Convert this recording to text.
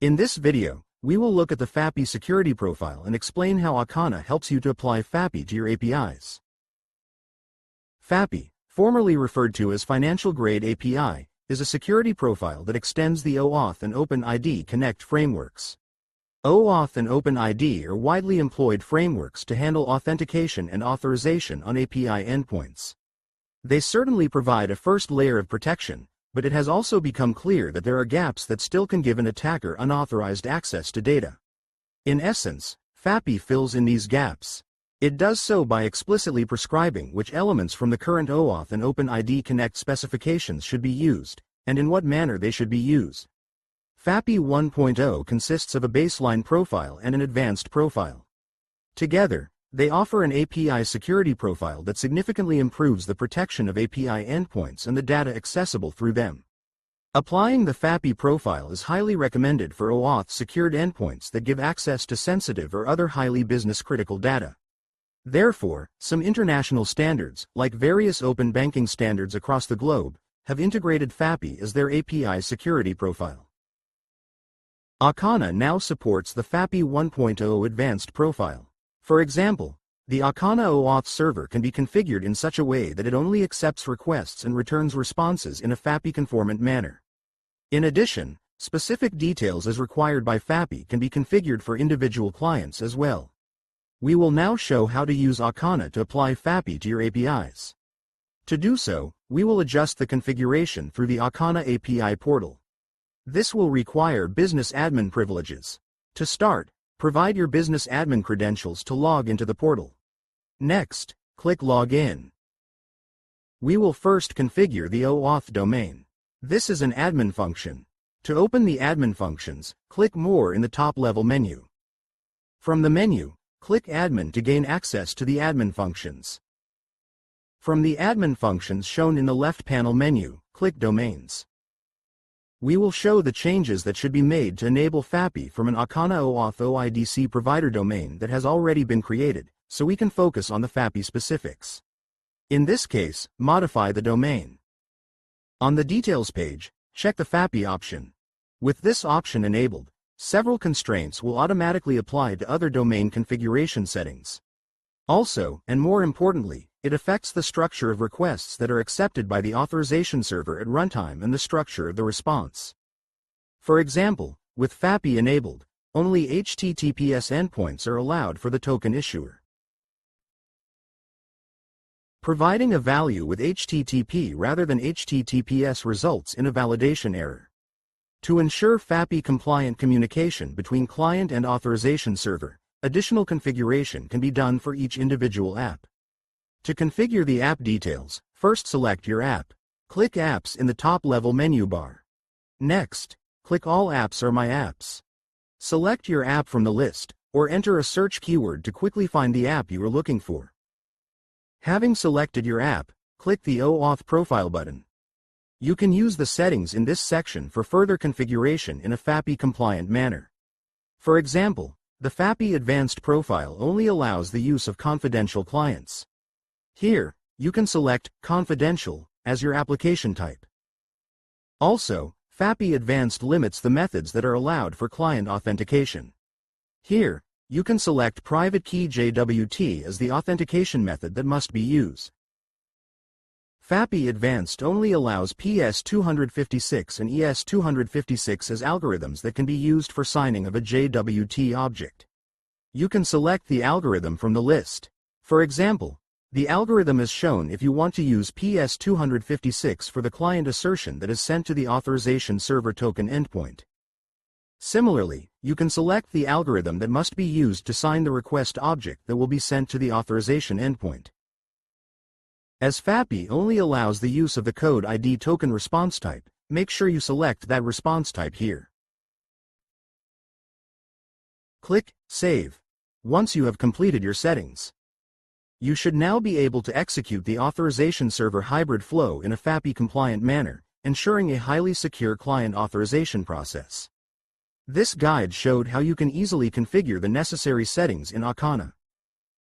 In this video, we will look at the FAPI security profile and explain how Akana helps you to apply FAPI to your APIs. FAPI, formerly referred to as Financial Grade API, is a security profile that extends the OAuth and OpenID Connect frameworks. OAuth and OpenID are widely employed frameworks to handle authentication and authorization on API endpoints. They certainly provide a first layer of protection, but it has also become clear that there are gaps that still can give an attacker unauthorized access to data. In essence, FAPI fills in these gaps. It does so by explicitly prescribing which elements from the current OAuth and OpenID Connect specifications should be used, and in what manner they should be used. FAPI 1.0 consists of a baseline profile and an advanced profile. Together, they offer an API security profile that significantly improves the protection of API endpoints and the data accessible through them. Applying the FAPI profile is highly recommended for OAuth secured endpoints that give access to sensitive or other highly business-critical data. Therefore, some international standards, like various open banking standards across the globe, have integrated FAPI as their API security profile. Akana now supports the FAPI 1.0 advanced profile. For example, the Akana OAuth server can be configured in such a way that it only accepts requests and returns responses in a FAPI-conformant manner. In addition, specific details as required by FAPI can be configured for individual clients as well. We will now show how to use Akana to apply FAPI to your APIs. To do so, we will adjust the configuration through the Akana API portal. This will require business admin privileges. To start, provide your business admin credentials to log into the portal. Next, click Login. We will first configure the OAuth domain. This is an admin function. To open the admin functions, click More in the top-level menu. From the menu, click Admin to gain access to the admin functions. From the admin functions shown in the left panel menu, click Domains. We will show the changes that should be made to enable FAPI from an Akana OAuth OIDC provider domain that has already been created, so we can focus on the FAPI specifics. In this case, modify the domain. On the Details page, check the FAPI option. With this option enabled, several constraints will automatically apply to other domain configuration settings. Also, and more importantly, it affects the structure of requests that are accepted by the authorization server at runtime and the structure of the response. For example, with FAPI enabled, only HTTPS endpoints are allowed for the token issuer. Providing a value with HTTP rather than HTTPS results in a validation error. To ensure FAPI-compliant communication between client and authorization server, additional configuration can be done for each individual app. To configure the app details, first select your app. Click Apps in the top-level menu bar. Next, click All Apps or My Apps. Select your app from the list, or enter a search keyword to quickly find the app you are looking for. Having selected your app, click the OAuth Profile button. You can use the settings in this section for further configuration in a FAPI-compliant manner. For example, the FAPI Advanced Profile only allows the use of confidential clients. Here, you can select Confidential as your application type. Also, FAPI Advanced limits the methods that are allowed for client authentication. Here, you can select Private Key JWT as the authentication method that must be used. FAPI Advanced only allows PS256 and ES256 as algorithms that can be used for signing of a JWT object. You can select the algorithm from the list. For example, the algorithm is shown if you want to use PS256 for the client assertion that is sent to the authorization server token endpoint. Similarly, you can select the algorithm that must be used to sign the request object that will be sent to the authorization endpoint. As FAPI only allows the use of the code ID token response type, make sure you select that response type here. Click Save. Once you have completed your settings, you should now be able to execute the authorization server hybrid flow in a FAPI-compliant manner, ensuring a highly secure client authorization process. This guide showed how you can easily configure the necessary settings in Akana.